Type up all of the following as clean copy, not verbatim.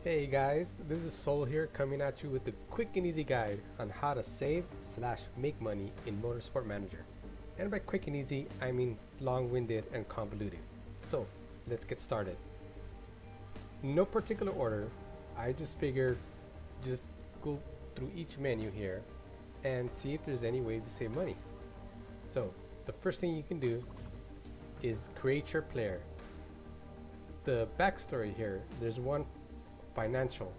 Hey guys, this is Sol here coming at you with a quick and easy guide on how to save slash make money in Motorsport Manager. And by quick and easy, I mean long-winded and convoluted. So let's get started. No particular order, I just figured just go through each menu here and see if there's any way to save money. So the first thing you can do is create your player. The backstory here, there's one financial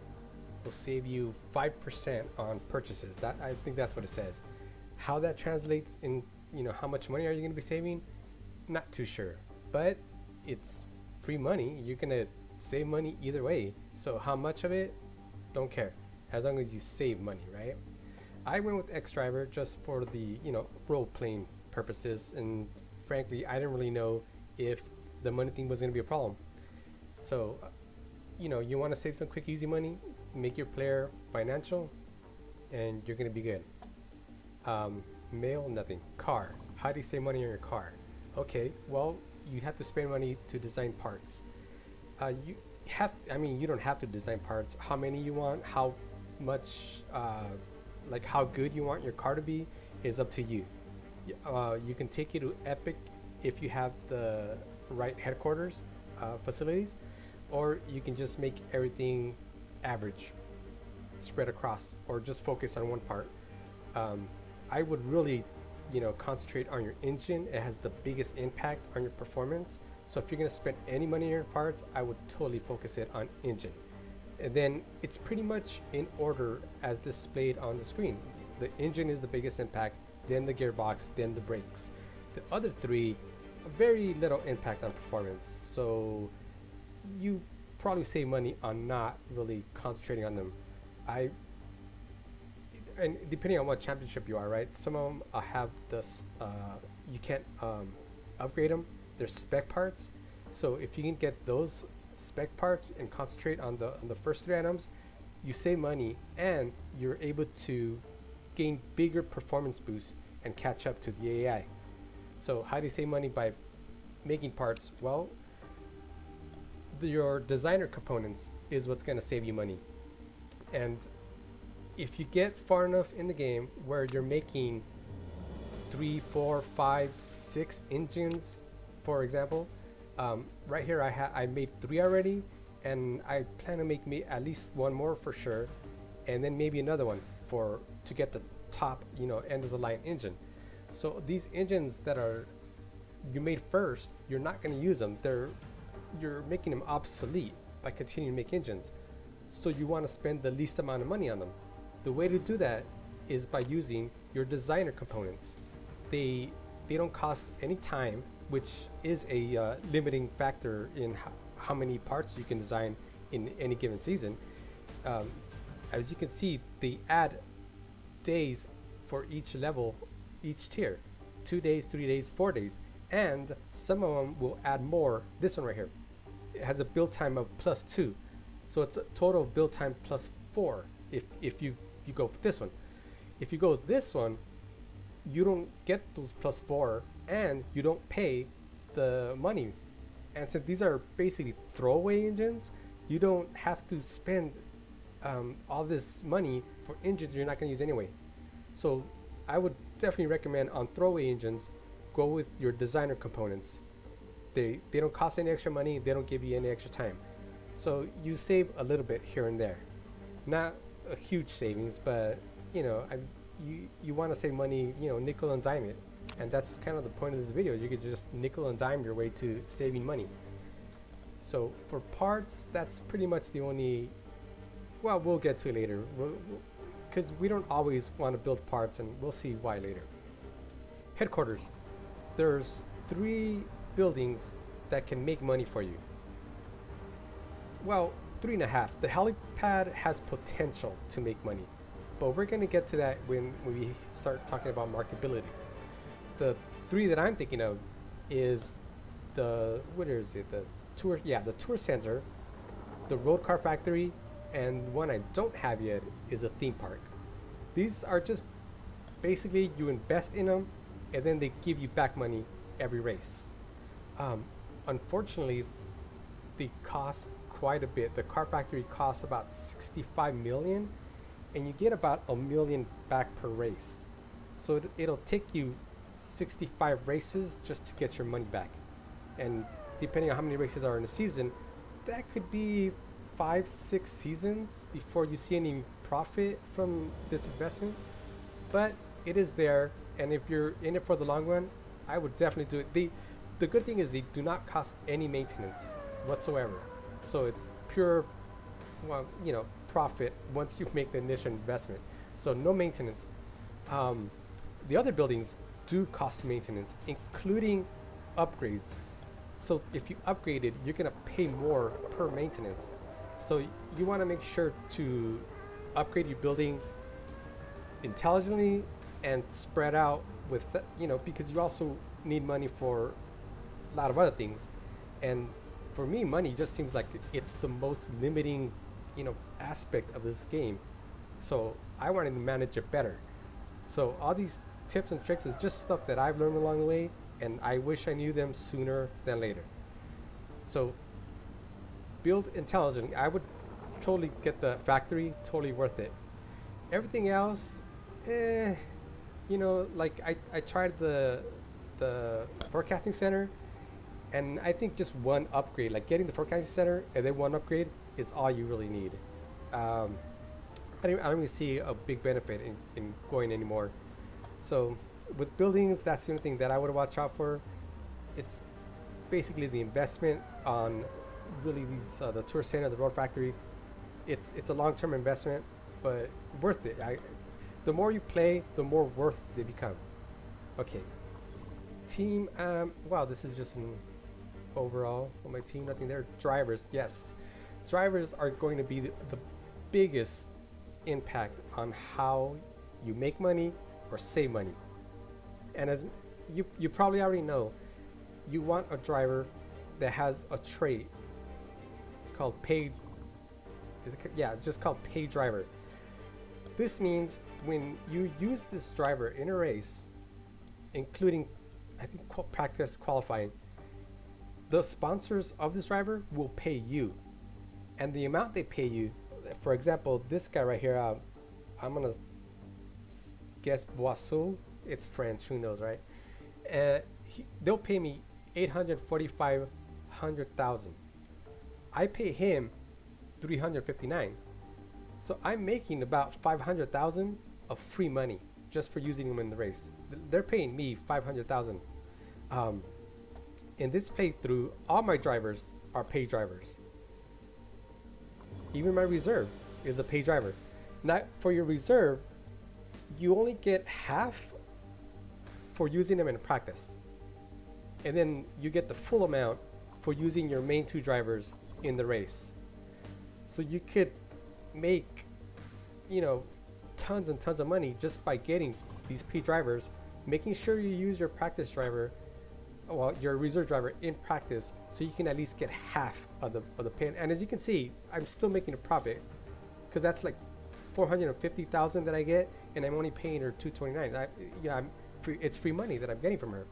will save you 5% on purchases. That I think that's what it says. How that translates in, how much money are you going to be saving? Not too sure, but it's free money. You're going to save money either way. So how much of it? Don't care, as long as you save money, right? I went with X Driver just for the role playing purposes, and frankly, I didn't really know if the money thing was going to be a problem. So you want to save some quick easy money, make your player financial, and you're going to be good. Mail, nothing. Car, how do you save money on your car? Okay, well, you have to spend money to design parts. You don't have to design parts. How many you want, how much, how good you want your car to be is up to you. You can take it to Epic if you have the right headquarters facilities, or you can just make everything average, spread across, or just focus on one part. I would really concentrate on your engine. It has the biggest impact on your performance. So if you're going to spend any money on your parts, I would totally focus it on engine. And then it's pretty much in order as displayed on the screen. The engine is the biggest impact, then the gearbox, then the brakes. The other three, very little impact on performance. So you probably save money on not really concentrating on them. And depending on what championship you are, right? Some of them have this, you can't upgrade them. They're spec parts. So if you can get those spec parts and concentrate on the first three items, you save money and you're able to gain bigger performance boosts and catch up to the AI. So how do you save money by making parts? Well, your designer components is what's going to save you money. And if you get far enough in the game where you're making 3, 4, 5, 6 engines, for example, right here I made 3 already, and I plan to make me at least one more for sure, and then maybe another one to get the top end of the line engine. So these engines that are you made first, you're not going to use them. You're making them obsolete by continuing to make engines. So you want to spend the least amount of money on them. The way to do that is by using your designer components. They don't cost any time, which is a limiting factor in how many parts you can design in any given season. As you can see, they add days for each level, each tier. 2 days, 3 days, 4 days. And some of them will add more. This one right here, it has a build time of +2, so it's a total build time +4 if you go with this one. If you go with this one, you don't get those +4 and you don't pay the money. And since these are basically throwaway engines, you don't have to spend all this money for engines you're not going to use anyway. So I would definitely recommend on throwaway engines, go with your designer components. They don't cost any extra money. They don't give you any extra time. So you save a little bit here and there. Not a huge savings, but you want to save money, nickel and dime it. And that's kind of the point of this video. You could just nickel and dime your way to saving money. So for parts, that's pretty much the only, well, we'll get to it later. Because we don't always want to build parts, and we'll see why later. Headquarters. There's 3 buildings that can make money for you. Well, 3.5. The helipad has potential to make money, but we're going to get to that when we start talking about marketability. The 3 that I'm thinking of is the tour center, the road car factory, and one I don't have yet is a theme park. These are just basically you invest in them and then they give you back money every race. Unfortunately, they cost quite a bit. The car factory costs about 65 million, and you get about a million back per race. So it'll take you 65 races just to get your money back. And depending on how many races are in a season, that could be 5-6 seasons before you see any profit from this investment. But it is there, and if you're in it for the long run, I would definitely do it. The good thing is they do not cost any maintenance whatsoever. So it's pure, well, you know, profit once you make the initial investment. So no maintenance. The other buildings do cost maintenance, including upgrades. So if you upgrade it, you're gonna pay more per maintenance. So you want to make sure to upgrade your building intelligently and spread out with, you know, because you also need money for a lot of other things. And for me, money just seems like it's the most limiting, you know, aspect of this game. So I wanted to manage it better. So all these tips and tricks is just stuff that I've learned along the way, and I wish I knew them sooner than later. So build intelligently. I would totally get the factory, totally worth it. Everything else, you know, like I tried the forecasting center, and I think just one upgrade, like getting the forecasting center and then one upgrade, is all you really need. I don't really see a big benefit in going anymore. So with buildings, that's the only thing that I would watch out for. It's basically the investment on really these the tourist center, the road factory. It's a long-term investment, but worth it. The more you play, the more worth they become. Okay, team. Wow, this is just an overall on my team. Nothing there. Drivers, yes, drivers are going to be the biggest impact on how you make money or save money. And as you probably already know, you want a driver that has a trait called paid. Yeah, it's just called paid driver. This means when you use this driver in a race, including I think practice qualifying, the sponsors of this driver will pay you, and the amount they pay you. For example, this guy right here, I'm gonna guess Boisseau. It's French, who knows, right? They'll pay me 845,000. I pay him 359. So I'm making about 500,000 of free money just for using them in the race. They're paying me 500,000. In this playthrough, all my drivers are paid drivers. Even my reserve is a paid driver. Now, for your reserve, you only get half for using them in practice, and then you get the full amount for using your main two drivers in the race. So you could make, you know, tons and tons of money just by getting these paid drivers, making sure you use your practice driver, well, your reserve driver in practice, so you can at least get half of the pay. And as you can see, I'm still making a profit, because that's like 450,000 that I get, and I'm only paying her 229. It's free money that I'm getting from her.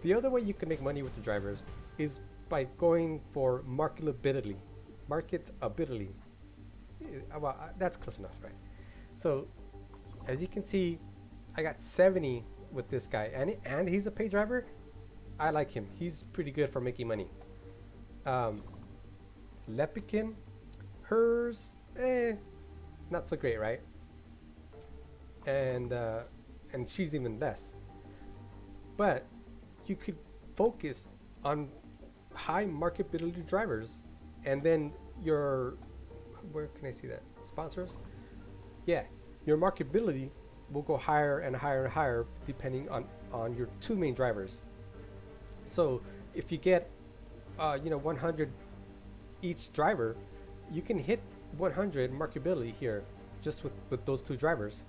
The other way you can make money with the drivers is by going for marketability. Well, that's close enough, right? So as you can see, I got 70 with this guy, and he's a paid driver. I like him. He's pretty good for making money. Lepikin, hers, not so great, right? And she's even less. But you could focus on high marketability drivers, and then your, where can I see that? Sponsors? Yeah, your marketability will go higher and higher and higher depending on your two main drivers. So if you get 100 each driver, you can hit 100 marketability here just with those two drivers.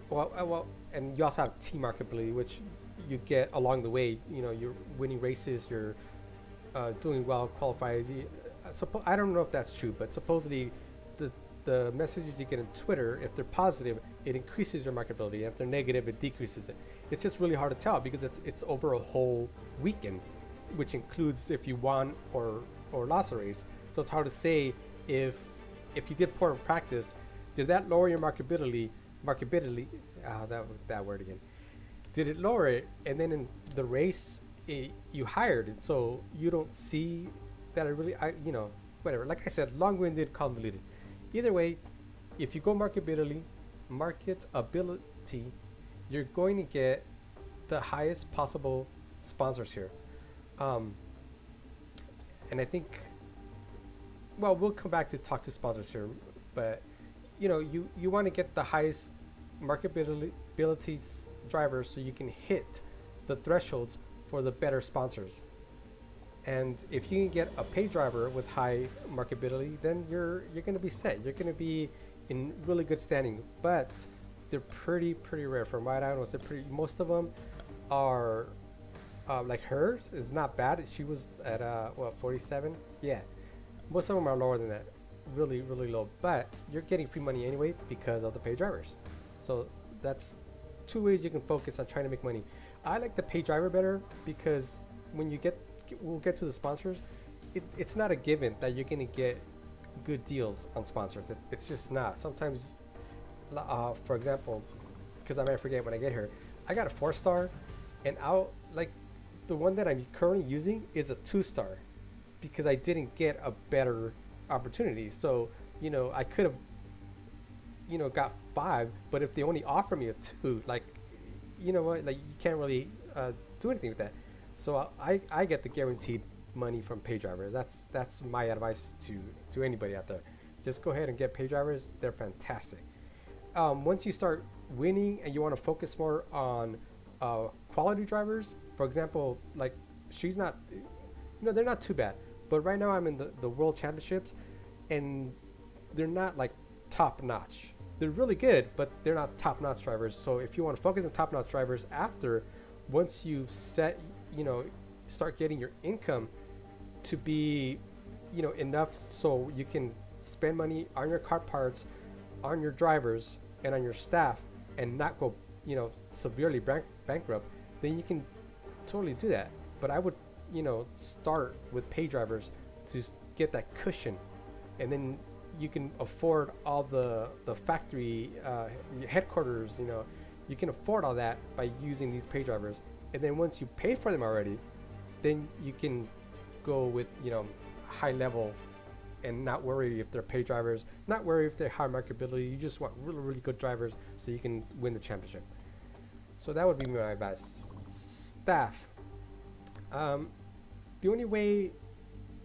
Well, and you also have team marketability, which you get along the way. You know, you're winning races, you're doing well, qualifies. I don't know if that's true, but supposedly the messages you get on Twitter, if they're positive, it increases your marketability. If they're negative, it decreases it. It's just really hard to tell because it's over a whole weekend, which includes if you won or lost a race. So it's hard to say if you did poor in practice, did that lower your marketability? That word again. Did it lower it? And then in the race, you hired it, so you don't see that it really, whatever. Like I said, long-winded, convoluted. Either way, if you go marketability, you're going to get the highest possible sponsors here. And I think, well, we'll come back to talk to sponsors here, but you want to get the highest marketability drivers so you can hit the thresholds for the better sponsors. And if you can get a paid driver with high marketability, then you're going to be set. You're going to be in really good standing. But they're pretty rare. From what I know, most of them are like hers is not bad. She was at 47. Yeah, most of them are lower than that, really low. But you're getting free money anyway because of the paid drivers. So that's two ways you can focus on trying to make money. I like the paid driver better because when you we'll get to the sponsors, it's not a given that you're going to get good deals on sponsors. It's just not. Sometimes, for example, because I might forget when I get here, I got a 4-star, and the one that I'm currently using is a 2-star because I didn't get a better opportunity. So I could have got 5, but if they only offer me a 2, you can't really do anything with that. So I get the guaranteed money from pay drivers. That's my advice to anybody out there. Just go ahead and get pay drivers. They're fantastic. Once you start winning and you want to focus more on quality drivers, for example, she's not, they're not too bad. But right now I'm in the world championships, and they're not top notch. They're really good, but they're not top notch drivers. So if you want to focus on top notch drivers once you've set, start getting your income to be, enough so you can spend money on your car parts, on your drivers, and on your staff, and not go, severely bankrupt, then you can totally do that. But I would, start with pay drivers to get that cushion, and then you can afford all the factory headquarters. You can afford all that by using these pay drivers. And then once you pay for them already, then you can go with high level and not worry if they're pay drivers, not worry if they're high marketability. You just want really good drivers so you can win the championship. So that would be my advice. Staff. The only way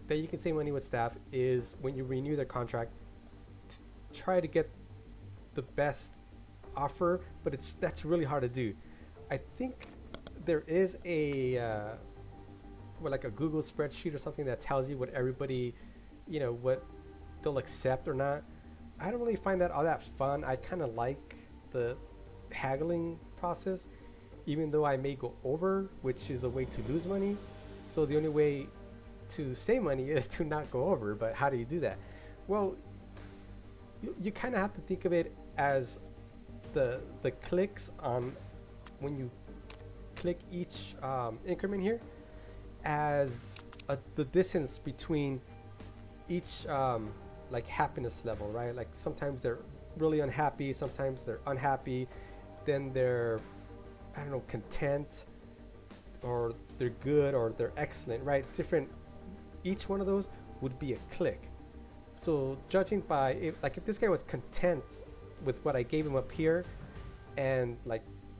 that you can save money with staff is when you renew their contract. Try to get the best offer, but that's really hard to do. I think there is a a Google spreadsheet or something that tells you what everybody, what they'll accept or not. I don't really find that all that fun. I kind of like the haggling process, even though I may go over, which is a way to lose money. So the only way to save money is to not go over. But how do you do that? Well, you kind of have to think of it as the clicks on when you click each increment here as the distance between each happiness level, right? Like sometimes they're really unhappy, sometimes they're unhappy, then they're, I don't know, content, or they're good, or they're excellent, right? Each one of those would be a click. So judging by if this guy was content with what I gave him up here and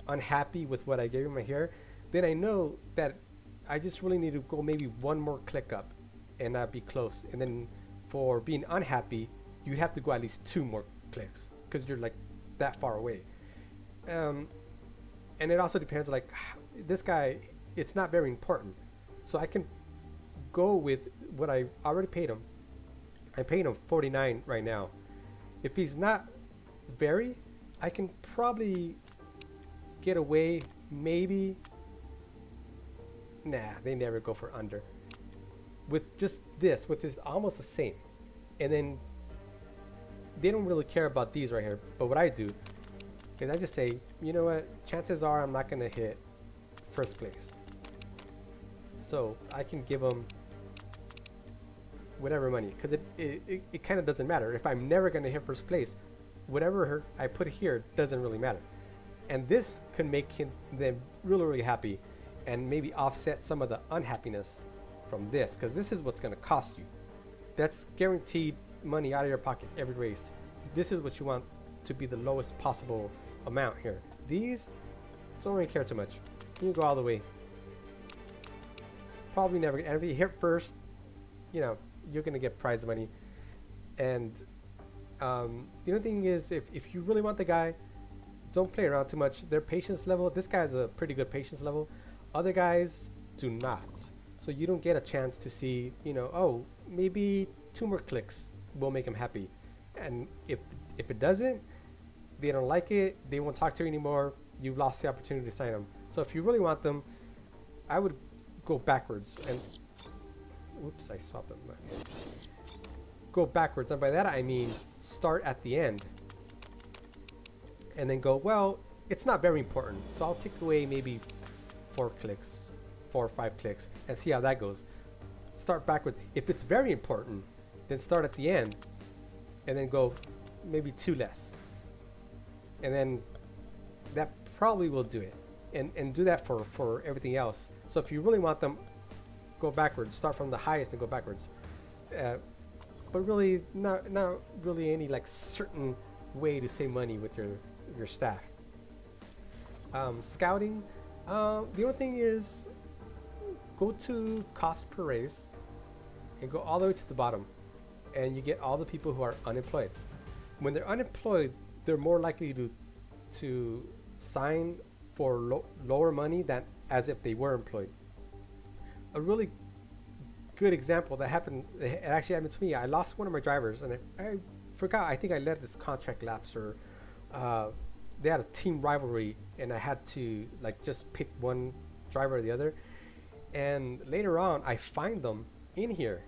unhappy with what I gave him here, then I know that I just really need to go maybe one more click up and not be close. And then for being unhappy, you'd have to go at least 2 more clicks because you're that far away. And it also depends, this guy, it's not very important. So I can go with what I already paid him. I paid him 49 right now. If he's not I can probably get away, maybe. Nah, they never go for under. With just this, with this almost the same. And then they don't really care about these right here. But what I do is I just say, you know what, chances are I'm not gonna hit first place. So I can give them whatever money, because it kind of doesn't matter. If I'm never going to hit first place, whatever I put here doesn't really matter. And this can make them really, really happy, and maybe offset some of the unhappiness from this, because this is what's going to cost you. That's guaranteed money out of your pocket every race. This is what you want to be the lowest possible amount here. These don't really care too much. You can go all the way. Probably never. And if you hit first, you know, you're gonna get prize money. And the other thing is, if you really want the guy, don't play around too much. Their patience level, this guy has a pretty good patience level. Other guys do not. So you don't get a chance to see, you know, oh, maybe 2 more clicks will make him happy. And if it doesn't, they don't like it, they won't talk to you anymore, you've lost the opportunity to sign them. So if you really want them, I would go backwards and, oops, I swapped them. Go backwards, and by that I mean start at the end and then go, well, it's not very important, so I'll take away maybe 4 or 5 clicks and see how that goes. Start backwards. If it's very important, then start at the end and then go maybe 2 less, and then that probably will do it. And do that for everything else. So if you really want them, go backwards. Start from the highest and go backwards. But really, not really any like certain way to save money with your staff. Scouting. The only thing is, go to cost per race and go all the way to the bottom, and you get all the people who are unemployed. When they're unemployed, they're more likely to sign for lower money than as if they were employed. A really good example that happened, it actually happened to me. I lost one of my drivers, and I forgot, I think I let this contract lapse, or they had a team rivalry, and I had to like just pick one driver or the other. And later on, I find them in here,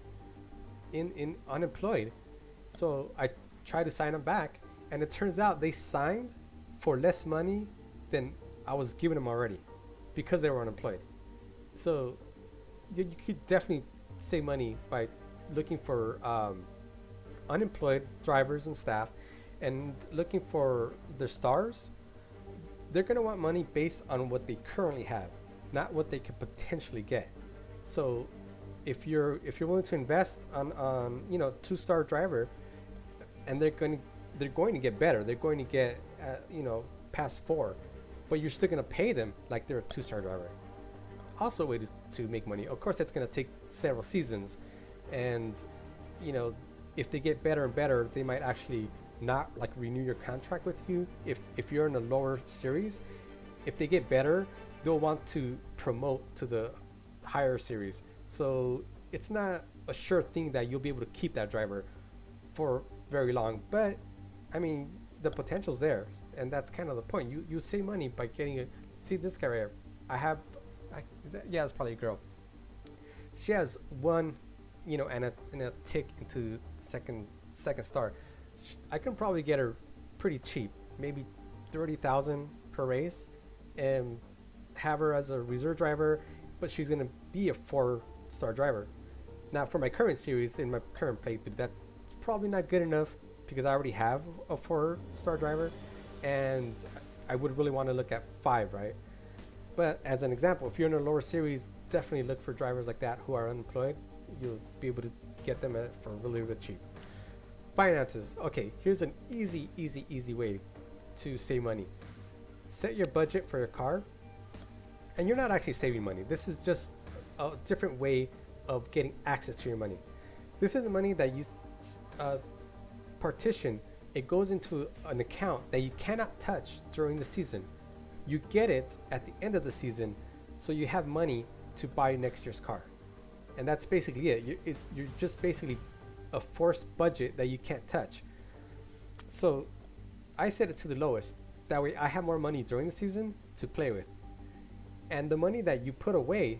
in unemployed. So I tried to sign them back, and it turns out they signed for less money than I was giving them already, because they were unemployed. So you could definitely save money by looking for unemployed drivers and staff, and looking for their stars. They're going to want money based on what they currently have, not what they could potentially get. So if you're willing to invest on you know, 2-star driver, and they're going to get better, they're going to get you know, past 4, but you're still going to pay them like they're a 2-star driver. Also a way to make money. Of course, that's going to take several seasons, and you know, if they get better and better, they might actually not like renew your contract with you. If you're in a lower series, if they get better, they'll want to promote to the higher series. So it's not a sure thing that you'll be able to keep that driver for very long, but I mean, the potential's there, and that's kind of the point. You save money by getting a, see this guy right here. Yeah, it's probably a girl. She has 1, you know, and a tick into second star. I can probably get her pretty cheap, maybe 30,000 per race, and have her as a reserve driver, but she's gonna be a 4-star driver. Now for my current series, in my current playthrough, that's probably not good enough, because I already have a 4-star driver, and I would really want to look at 5, right? But as an example, if you're in a lower series, definitely look for drivers like that who are unemployed. You'll be able to get them for really, really cheap. Finances. Okay, here's an easy way to save money. Set your budget for your car, and you're not actually saving money. This is just a different way of getting access to your money. This is money that you partition. It goes into an account that you cannot touch during the season. You get it at the end of the season, so you have money to buy next year's car. And that's basically it. You're just basically a forced budget that you can't touch. So I set it to the lowest. That way I have more money during the season to play with. And the money that you put away,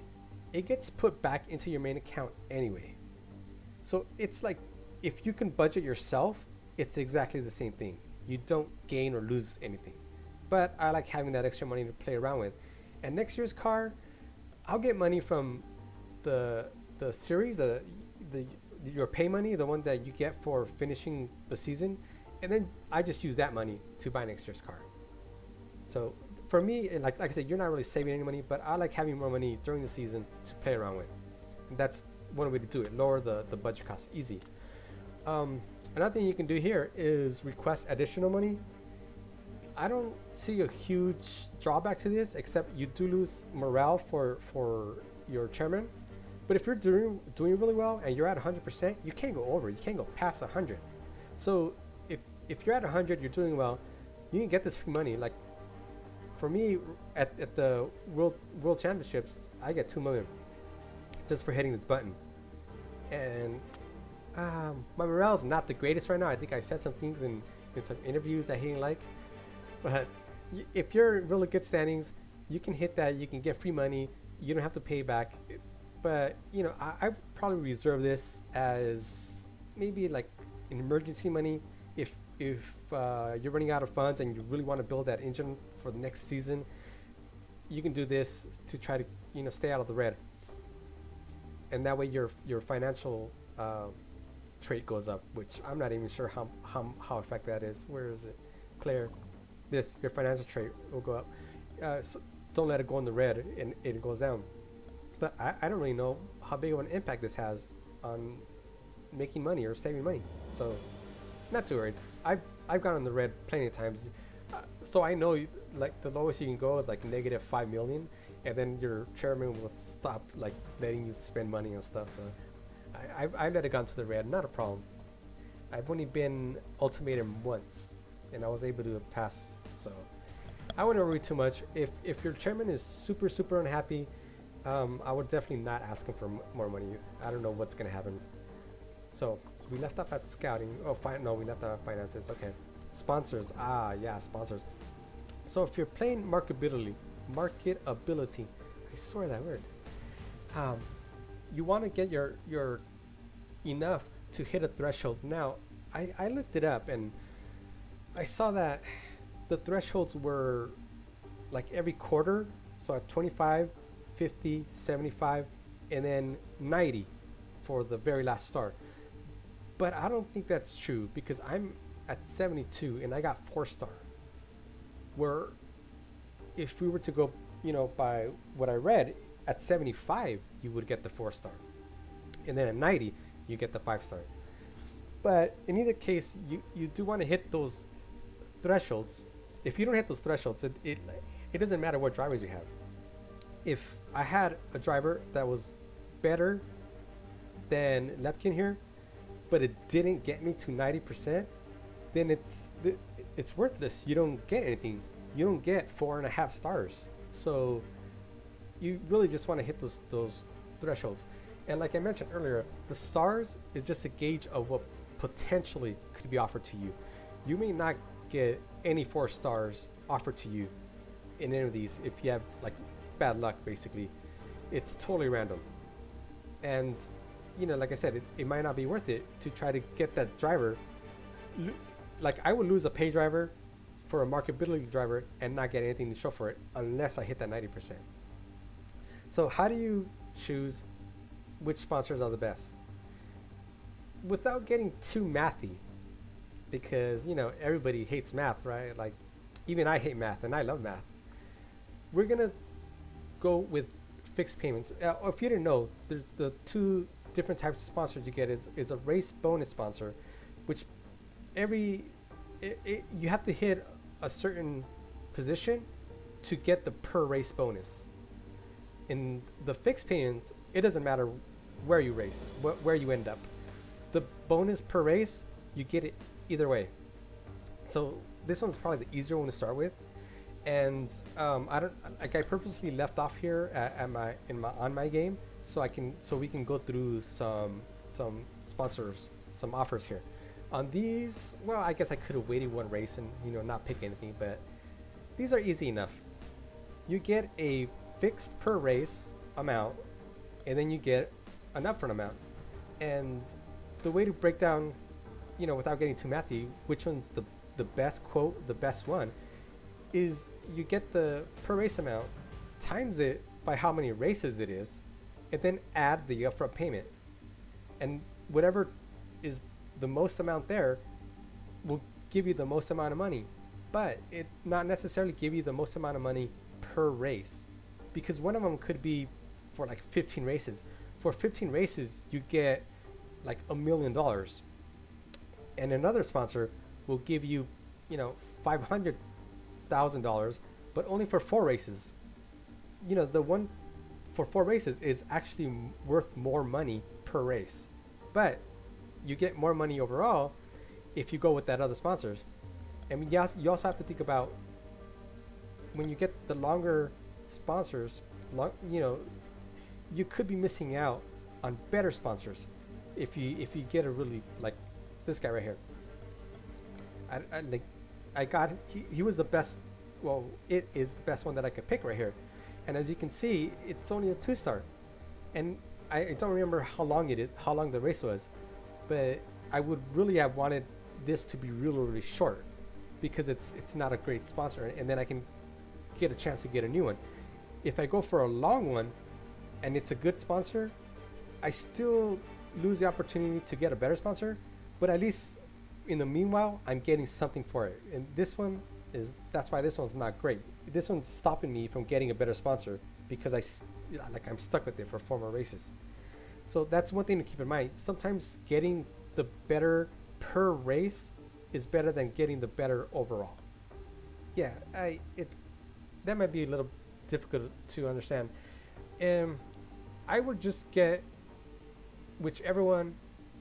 it gets put back into your main account anyway. So it's like, if you can budget yourself, it's exactly the same thing. You don't gain or lose anything. But I like having that extra money to play around with. And next year's car, I'll get money from the series, the your pay money, the one that you get for finishing the season, and then I just use that money to buy next year's car. So for me, like I said, you're not really saving any money, but I like having more money during the season to play around with. And that's one way to do it, lower the budget cost, easy. Another thing you can do here is request additional money. I don't see a huge drawback to this, except you do lose morale for your chairman. But if you're doing really well and you're at 100%, you can't go over. You can't go past 100. So if you're at 100, you're doing well, you can get this free money. Like for me, at the world championships, I get 2 million just for hitting this button. And my morale is not the greatest right now. I think I said some things in some interviews that he didn't like. But if you're in really good standings, you can hit that. You can get free money. You don't have to pay back. But you know, I probably reserve this as maybe like an emergency money. If you're running out of funds and you really want to build that engine for the next season, you can do this to try to stay out of the red. And that way your financial trait goes up, which I'm not even sure how effective that is. Where is it? Claire, your financial trait will go up. So don't let it go in the red and it goes down. But I don't really know how big of an impact this has on making money or saving money. So not too worried. I've gone in the red plenty of times. So I know like the lowest you can go is like -5 million, and then your chairman will stop like letting you spend money on stuff. So I've let it gone to the red, not a problem. I've only been ultimatum once, and I was able to pass. So I wouldn't worry too much. If your chairman is super unhappy, I would definitely not ask him for more money. I don't know what's gonna happen. So we left off at scouting. Oh, no, we left off at finances. Okay, sponsors. Yeah, sponsors. So if you're playing marketability, I swear that word. You want to get your enough to hit a threshold. Now, I looked it up and I saw that the thresholds were like every quarter. So at 25, 50, 75, and then 90 for the very last star. But I don't think that's true, because I'm at 72 and I got 4-star. Where if we were to go, by what I read, at 75 you would get the 4-star, and then at 90 you get the 5-star. But in either case, you do want to hit those thresholds. If you don't hit those thresholds, it doesn't matter what drivers you have. If I had a driver that was better than Lepkin here, but it didn't get me to 90%, then it's worthless. You don't get anything. You don't get 4.5 stars. So you really just want to hit those thresholds. And like I mentioned earlier, the stars is just a gauge of what potentially could be offered to you. You may not get any 4 stars offered to you in any of these if you have like bad luck. Basically, it's totally random. And like I said, it might not be worth it to try to get that driver. Like I would lose a pay driver for a marketability driver and not get anything to show for it unless I hit that 90%. So how do you choose which sponsors are the best without getting too mathy? Because everybody hates math, right? Like even I hate math and I love math. We're gonna go with fixed payments. If you didn't know, the 2 different types of sponsors you get is a race bonus sponsor, which you have to hit a certain position to get the per race bonus. In the fixed payments, it doesn't matter where you race, where you end up. The bonus per race, you get it either way. So this one's probably the easier one to start with. And I purposely left off here on my game so we can go through some sponsors, some offers here. On these, well, I guess I could have waited 1 race and not pick anything, but these are easy enough. You get a fixed per race amount, and then you get an upfront amount. And the way to break down, without getting too mathy, which one's the best quote, the best one, is you get the per race amount, times it by how many races it is, and then add the upfront payment. And whatever is the most amount there will give you the most amount of money, but it not necessarily give you the most amount of money per race, because one of them could be for like 15 races. For 15 races, you get like $1 million, and another sponsor will give you, you know, $500,000, but only for 4 races. You know, the one for 4 races is actually worth more money per race, but you get more money overall if you go with that other sponsors. And you also have to think about when you get the longer sponsors, you know, you could be missing out on better sponsors if you get a really, like this guy right here. He was the best. Well, it is the best one that I could pick right here, and as you can see, it's only a 2-star, and I don't remember how long the race was, but I would really have wanted this to be really short, because it's not a great sponsor, and then I can get a chance to get a new one. If I go for a long one and it's a good sponsor, I still lose the opportunity to get a better sponsor, but at least in the meanwhile I'm getting something for it. And this one is, that's why this one's not great. This one's stopping me from getting a better sponsor because I'm stuck with it for 4 more races. So that's one thing to keep in mind. Sometimes getting the better per race is better than getting the better overall. Yeah, that might be a little difficult to understand. I would just get whichever one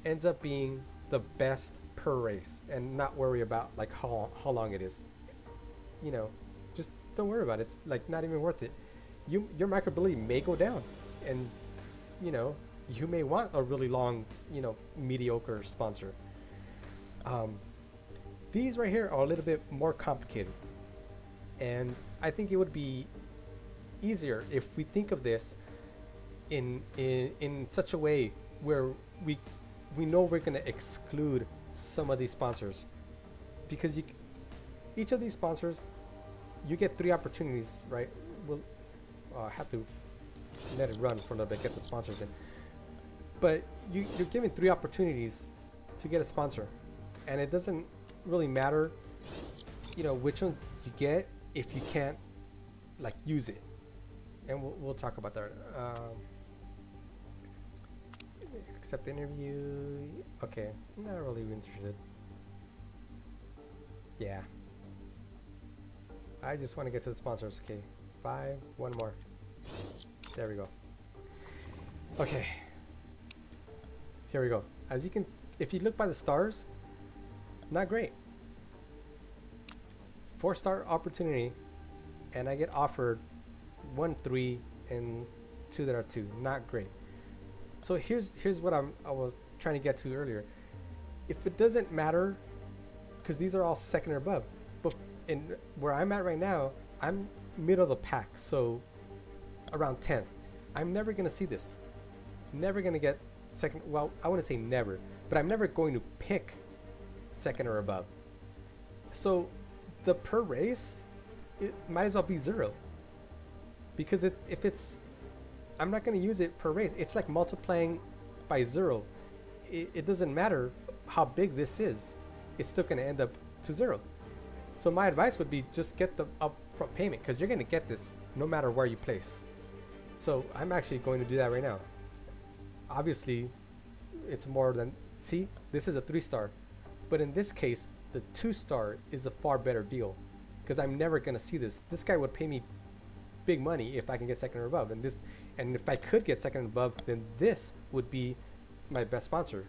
ends up being the best per race and not worry about like how long it is. You know, just don't worry about it. It's like not even worth it. Your microbility may go down, and you know, you may want a really long, you know, mediocre sponsor. These right here are a little bit more complicated, and I think it would be easier if we think of this in such a way where we know we're going to exclude some of these sponsors, because each of these sponsors, you get 3 opportunities, right? We'll have to let it run for a little bit, get the sponsors in. But you're given 3 opportunities to get a sponsor, and it doesn't really matter, you know, which ones you get if you can't like use it. And we'll talk about that. Accept the interview. Okay, I'm not really interested. Yeah, I just want to get to the sponsors. Okay, 5, 1 more. There we go. Okay, here we go. As you can, if you look by the stars, not great. 4-star opportunity, and I get offered 1, 3, and 2 that are 2. Not great. So here's what I was trying to get to earlier. If it doesn't matter, because these are all 2nd or above, but in where I'm at right now, I'm middle of the pack, so around 10th. I'm never gonna see this. Never gonna get 2nd. Well, I wouldn't say never, but I'm never going to pick 2nd or above. So the per race, it might as well be 0, because if it's, I'm not going to use it per race. It's like multiplying by 0. It doesn't matter how big this is, it's still going to end up to 0. So my advice would be just get the upfront payment, because you're going to get this no matter where you place. So I'm actually going to do that right now. Obviously it's more than, see, this is a 3-star, but in this case the 2-star is a far better deal, because I'm never going to see this. This guy would pay me big money if I can get 2nd or above, and if I could get 2nd and above, then this would be my best sponsor.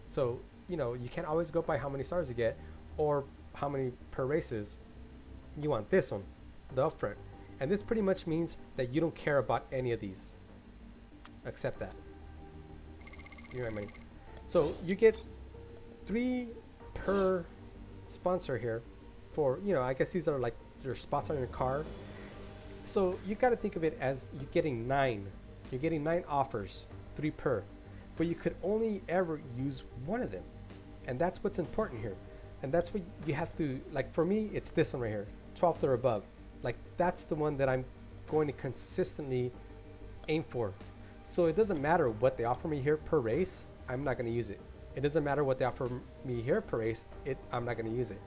So you know, you can't always go by how many stars you get or how many per races. You want this one, the upfront, and this pretty much means that you don't care about any of these. Accept that. Give me my money. So you get 3 per sponsor here for, you know, I guess these are like your spots on your car. So you got to think of it as you're getting 9. You're getting 9 offers, 3 per, but you could only ever use one of them, and that's what's important here. And that's what you have to, like for me, it's this one right here, 12th or above. Like that's the one that I'm going to consistently aim for. So it doesn't matter what they offer me here per race. I'm not going to use it. It doesn't matter what they offer me here per race. I'm not going to use it.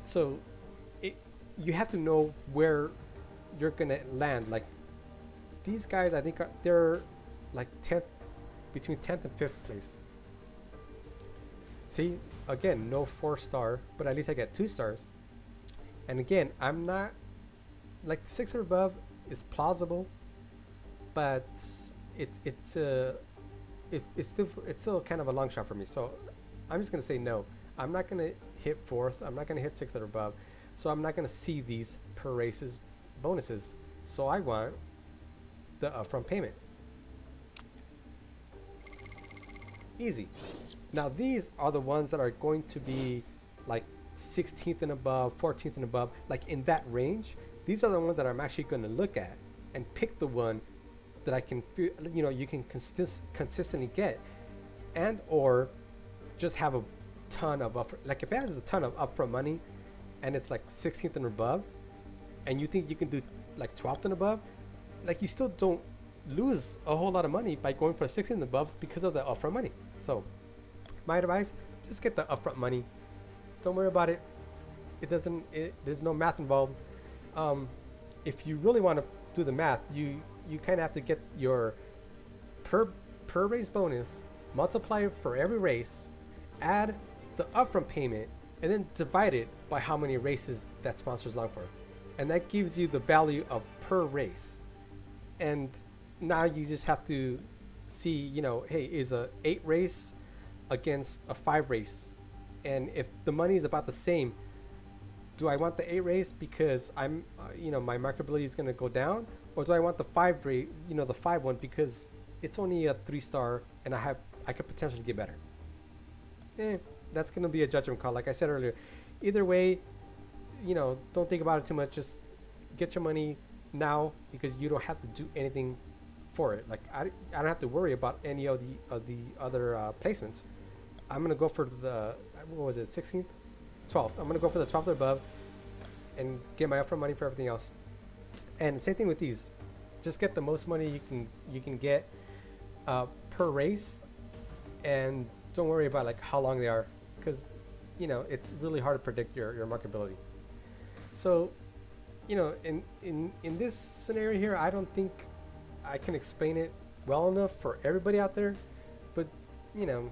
So you have to know where you're going to land. Like these guys, I think they're like 10th, between 10th and 5th place. See, again, no 4-star, but at least I get 2 stars. And again, I'm not like 6 or above is plausible, but it's still kind of a long shot for me. So I'm just gonna say no. I'm not gonna hit 4th. I'm not gonna hit 6th or above. So I'm not gonna see these per races bonuses. So I want the upfront payment. Easy. Now these are the ones that are going to be like 16th and above, 14th and above, like in that range. These are the ones that I'm actually going to look at and pick the one that I can, you know, you can consistently get, and or just have a ton of like if it has a ton of upfront money and it's like 16th and above, and you think you can do like 12th and above, like you still don't lose a whole lot of money by going for a 16th and above because of the upfront money. So my advice, just get the upfront money. Don't worry about it. There's no math involved. If you really want to do the math, you kind of have to get your per race bonus, multiply it for every race, add the upfront payment, and then divide it by how many races that sponsor's long for. And that gives you the value of per race. And now you just have to see, you know, hey, is a 8 race against a 5 race? And if the money is about the same, do I want the 8 race because I'm, you know, my marketability is going to go down, or do I want the 5 rate, you know, the 5 one because it's only a 3-star and I could potentially get better? That's going to be a judgment call. Like I said earlier, either way, you know, don't think about it too much. Just get your money now because you don't have to do anything for it. Like I don't have to worry about any of the other placements. I'm going to go for the, what was it, 16th? 12th. I'm going to go for the 12th or above and get my upfront money for everything else. And same thing with these. Just get the most money you can get per race, and don't worry about like how long they are, because you know it's really hard to predict your marketability. So, you know, in this scenario here, I don't think I can explain it well enough for everybody out there, but you know,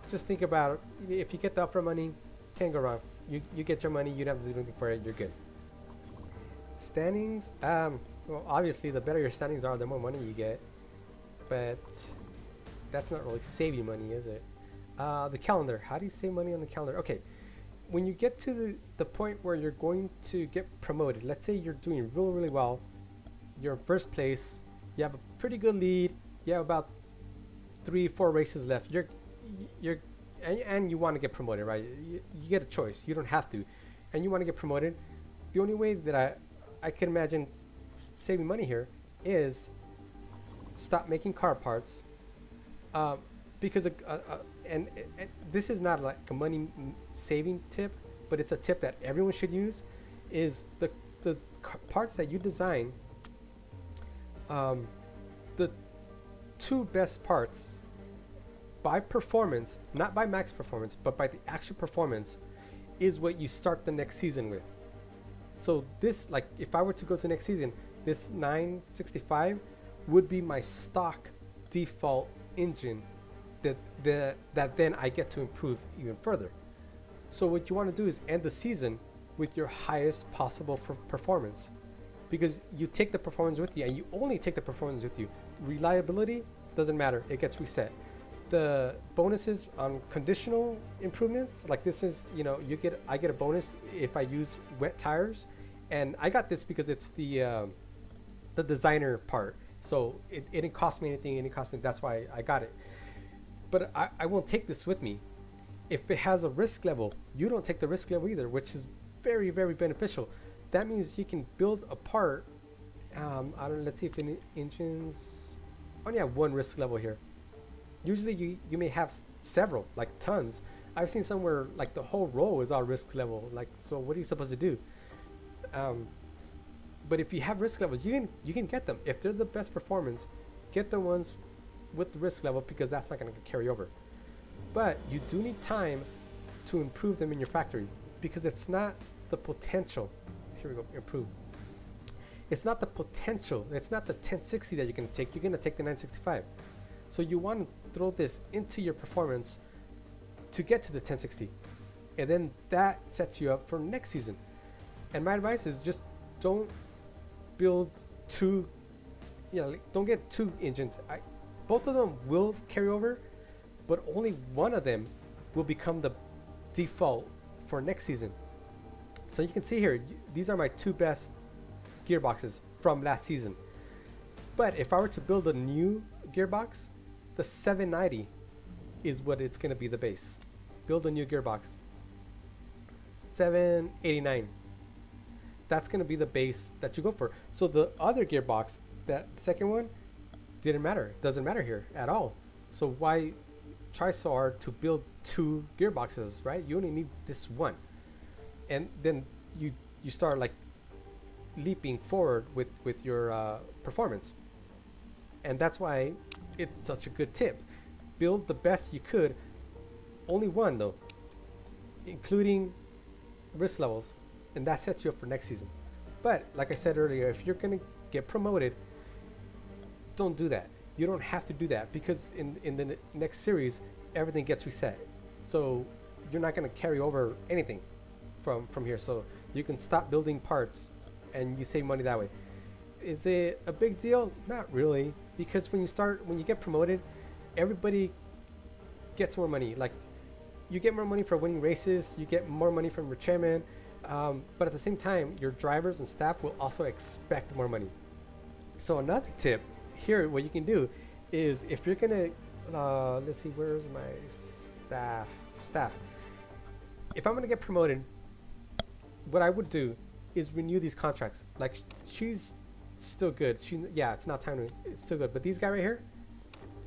just think about it. If you get the upfront money, can't go wrong. You get your money, you don't have to do anything for it, you're good. Standings, well, obviously the better your standings are, the more money you get, but that's not really saving money, is it? The calendar, how do you save money on the calendar? Okay, when you get to the point where you're going to get promoted, let's say you're doing really, really well, you're in first place, you have a pretty good lead, you have about 3-4 races left, and you want to get promoted, right? You get a choice. You don't have to, and you want to get promoted. The only way that I can imagine saving money here is stop making car parts, because and this is not like a money saving tip, but it's a tip that everyone should use. Is the parts that you design, the 2 best parts by performance, not by max performance, but by the actual performance, is what you start the next season with. So this, like if I were to go to next season, this 965 would be my stock default engine that then I get to improve even further. So what you want to do is end the season with your highest possible performance, because you take the performance with you, and you only take the performance with you. Reliability doesn't matter, it gets reset. The bonuses on conditional improvements, like this is, you know, I get a bonus if I use wet tires, and I got this because it's the designer part, so it didn't cost me anything, it didn't cost me, that's why I got it. But I won't take this with me. If it has a risk level, you don't take the risk level either, which is very, very beneficial. That means you can build a part, I don't know, let's see if any engines, only have 1 risk level here. Usually you may have several, like tons. I've seen somewhere like the whole row is all risk level. Like, so what are you supposed to do? But if you have risk levels, you can get them. If they're the best performance, get the ones with the risk level because that's not going to carry over. But you do need time to improve them in your factory because it's not the potential. Here we go, improve. It's not the potential. It's not the 1060 that you're going to take. You're going to take the 965. So you want to throw this into your performance to get to the 1060. And then that sets you up for next season. And my advice is just don't build two, don't get two engines. Both of them will carry over, but only one of them will become the default for next season. So you can see here, these are my two best gearboxes from last season. But if I were to build a new gearbox, the 790 is what it's going to be the base. Build a new gearbox. 789. That's going to be the base that you go for. So the other gearbox, that second one, didn't matter. Doesn't matter here at all. So why try so hard to build two gearboxes, right? You only need this one. And then you start like leaping forward with your performance. And that's why it's such a good tip. Build the best you could. Only one though, including risk levels, and that sets you up for next season. But like I said earlier, if you're gonna get promoted, don't do that. You don't have to do that because in the next series everything gets reset. So you're not gonna carry over anything from here. So you can stop building parts and you save money that way. Is it a big deal? Not really, because when you get promoted, everybody gets more money. Like you get more money for winning races, you get more money from your chairman, but at the same time, your drivers and staff will also expect more money. So another tip here, what you can do is if you're gonna, let's see, where's my staff? If I'm gonna get promoted, what I would do is renew these contracts. Like she's still good. Yeah, it's not time to, it's still good. But these guys right here,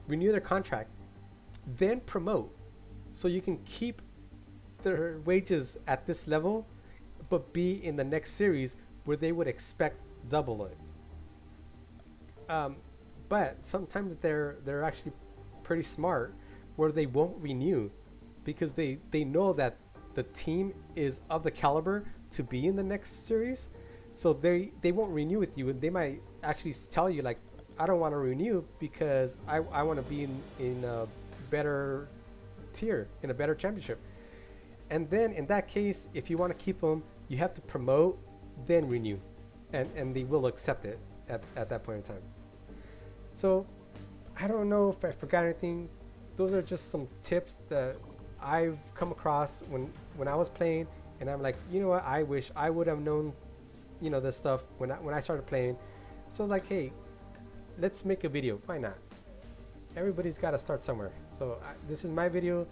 renew their contract, then promote. So you can keep their wages at this level, but be in the next series where they would expect double it. But sometimes they're actually pretty smart where they won't renew because they know that the team is of the caliber to be in the next series. So they won't renew with you, and they might actually tell you like, I don't want to renew because I want to be in a better tier, in a better championship. And then in that case, if you want to keep them, you have to promote, then renew, and they will accept it at that point in time. So I don't know if I forgot anything. Those are just some tips that I've come across when I was playing, and I'm like, you know what, I wish I would have known, this stuff when I started playing. So like, hey, let's make a video. Why not? Everybody's got to start somewhere. So this is my video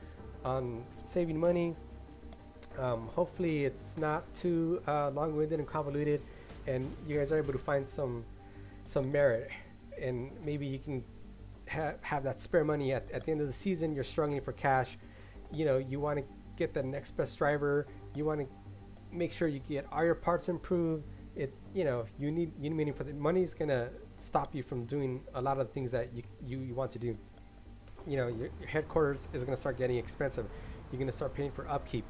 on saving money. Hopefully it's not too long-winded and convoluted, and you guys are able to find some merit, and maybe you can have that spare money at the end of the season. You're struggling for cash. You want to get the next best driver. You want to make sure you get all your parts improved. You need money for the money's gonna stop you from doing a lot of the things that you want to do. Your headquarters is gonna start getting expensive. You're gonna start paying for upkeep.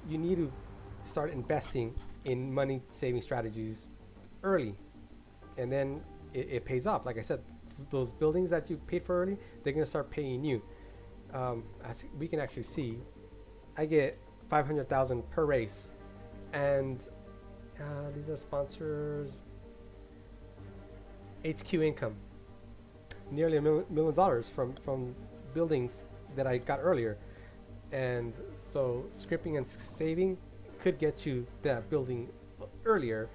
You need to start investing in money saving strategies early, and then it pays off. Like I said, those buildings that you paid for early, they're gonna start paying you. As we can actually see, I get 500,000 per race, and these are sponsors. HQ income, nearly $1 million from buildings that I got earlier. And so scripting and saving could get you that building earlier,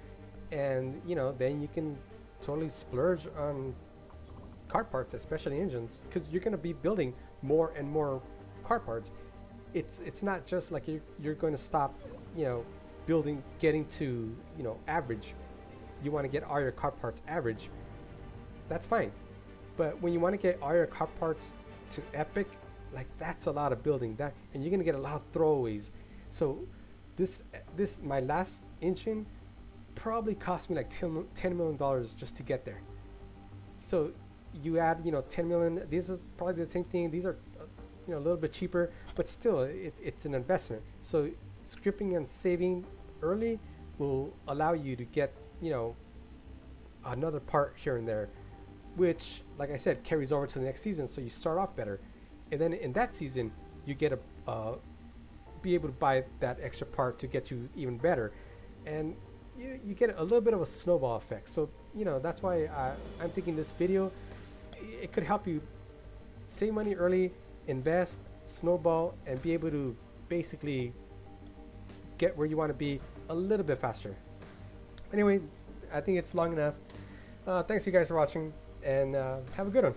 and then you can totally splurge on car parts, especially engines, because you're going to be building more and more car parts. It's not just like you're going to stop getting to average. You want to get all your car parts average, that's fine. But when you want to get all your car parts to epic, like that's a lot of building that, and you're gonna get a lot of throwaways. So this my last engine probably cost me like $10 million just to get there. So you add, you know, 10 million. These are probably the same thing. These are, you know, a little bit cheaper, but still, it's an investment. So scripting and saving early will allow you to get, you know, another part here and there, which, like I said, carries over to the next season. So you start off better, and then in that season, you get a be able to buy that extra part to get you even better, and you get a little bit of a snowball effect. So, you know, that's why I'm thinking this video, it could help you save money early, invest, snowball, and be able to basically get where you want to be a little bit faster. Anyway, I think it's long enough. Thanks you guys for watching, and have a good one.